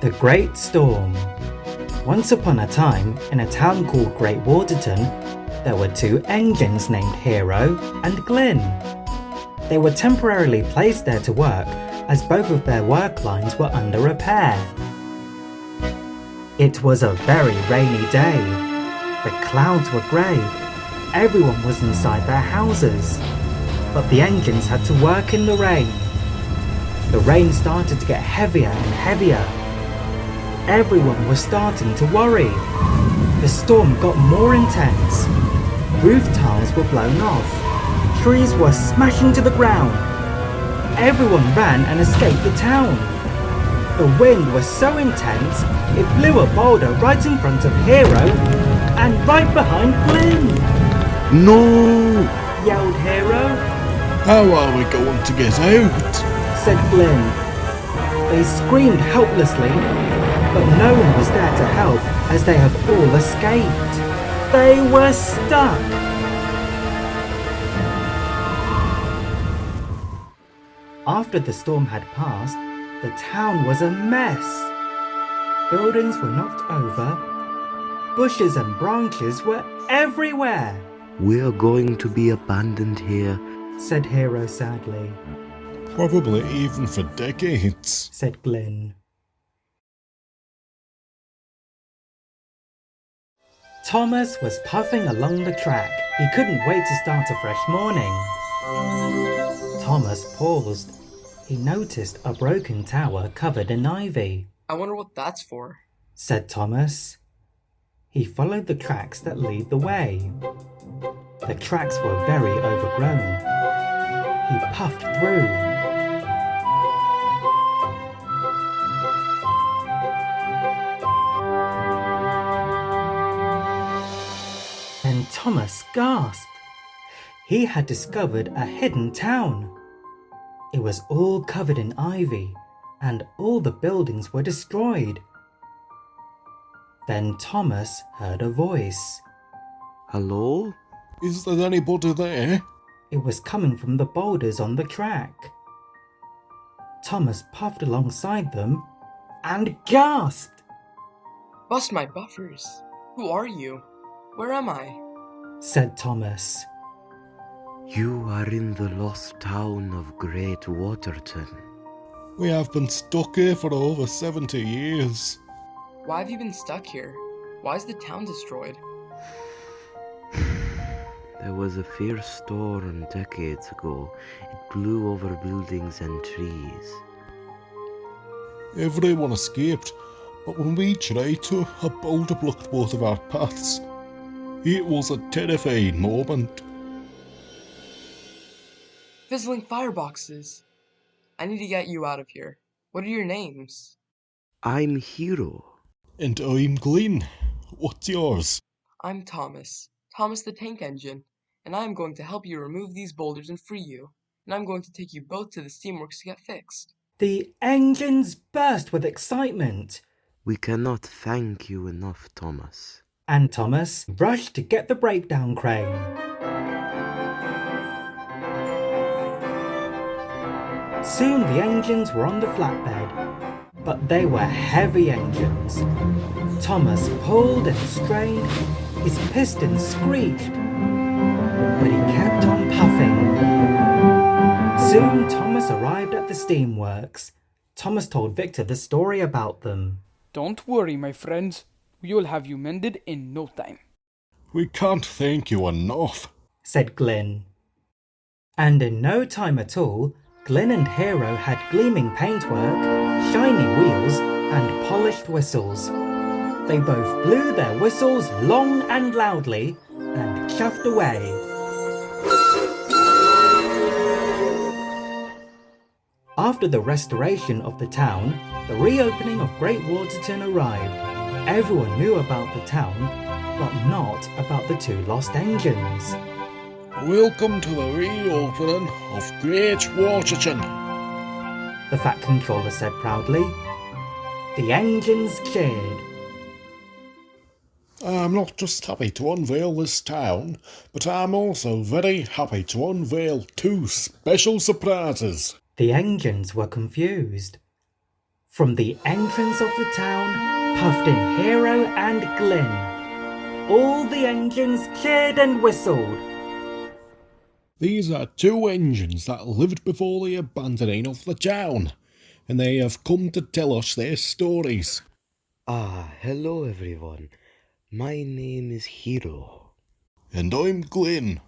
The Great Storm. Once upon a time, in a town called Great Waterton, there were two engines named Hero and Glyn. They were temporarily placed there to work as both of their work lines were under repair. It was a very rainy day. The clouds were grey. Everyone was inside their houses. But the engines had to work in the rain. The rain started to get heavier and heavier. Everyone was starting to worry. The storm got more intense. Roof tiles were blown off. Trees were smashing to the ground. Everyone ran and escaped the town. The wind was so intense, it blew a boulder right in front of Hero and right behind Glyn. No! Yelled Hero. How are we going to get out? Said Glyn. They screamed helplessly, but no one was there to help as they have all escaped. They were stuck. After the storm had passed, the town was a mess. Buildings were knocked over. Bushes and branches were everywhere. We're going to be abandoned here, said Hero sadly. Probably even for decades, said Glyn. Thomas was puffing along the track. He couldn't wait to start a fresh morning. Thomas paused. He noticed a broken tower covered in ivy. I wonder what that's for, said Thomas. He followed the tracks that lead the way. The tracks were very overgrown. He puffed through. Then Thomas gasped. He had discovered a hidden town. It was all covered in ivy, and all the buildings were destroyed. Then Thomas heard a voice. Hello? Is there anybody there? It was coming from the boulders on the track. Thomas puffed alongside them and gasped. Bust my buffers. Who are you? Where am I? Said Thomas. You are in the lost town of Great Waterton. We have been stuck here for over 70 years. Why have you been stuck here? Why is the town destroyed? There was a fierce storm decades ago. It blew over buildings and trees. Everyone escaped, but when we tried to, a boulder blocked both of our paths. It was a terrifying moment. Fizzling fireboxes. I need to get you out of here. What are your names? I'm Hero. And I'm Glyn. What's yours? I'm Thomas. Thomas the Tank Engine. And I'm going to help you remove these boulders and free you. And I'm going to take you both to the steamworks to get fixed. The engines burst with excitement. We cannot thank you enough, Thomas. And Thomas rushed to get the breakdown crane. Soon the engines were on the flatbed, but they were heavy engines. Thomas pulled and strained, his pistons screeched, but he kept on puffing. Soon Thomas arrived at the steamworks. Thomas told Victor the story about them. Don't worry, my friends. We will have you mended in no time. We can't thank you enough, said Glyn. And in no time at all, Glyn and Hero had gleaming paintwork, shiny wheels, and polished whistles. They both blew their whistles long and loudly and chuffed away. After the restoration of the town, the reopening of Great Waterton arrived. Everyone knew about the town, but not about the two lost engines. Welcome to the reopening of Great Waterton, the Fat Controller said proudly. The engines cheered. I'm not just happy to unveil this town, but I'm also very happy to unveil two special surprises. The engines were confused. From the entrance of the town puffed in Hero and Glyn. All the engines cheered and whistled. These are two engines that lived before the abandoning of the town, and they have come to tell us their stories. Ah, hello everyone. My name is Hero. And I'm Glyn.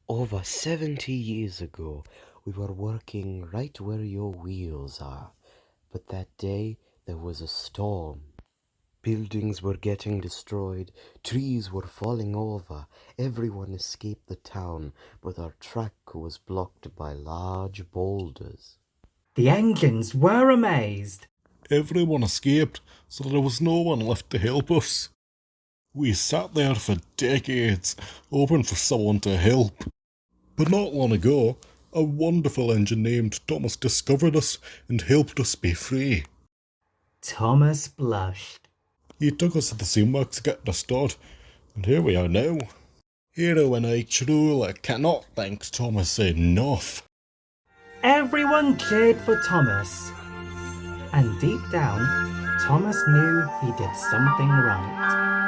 Over 70 years ago, we were working right where your wheels are. But that day, there was a storm. Buildings were getting destroyed, trees were falling over, everyone escaped the town, but our track was blocked by large boulders. The engines were amazed. Everyone escaped, so there was no one left to help us. We sat there for decades, hoping for someone to help. But not long ago, a wonderful engine named Thomas discovered us and helped us be free. Thomas blushed. He took us to the Steamworks to get restored, and here we are now. Hero and I truly cannot thank Thomas enough. Everyone cheered for Thomas. And deep down, Thomas knew he did something right.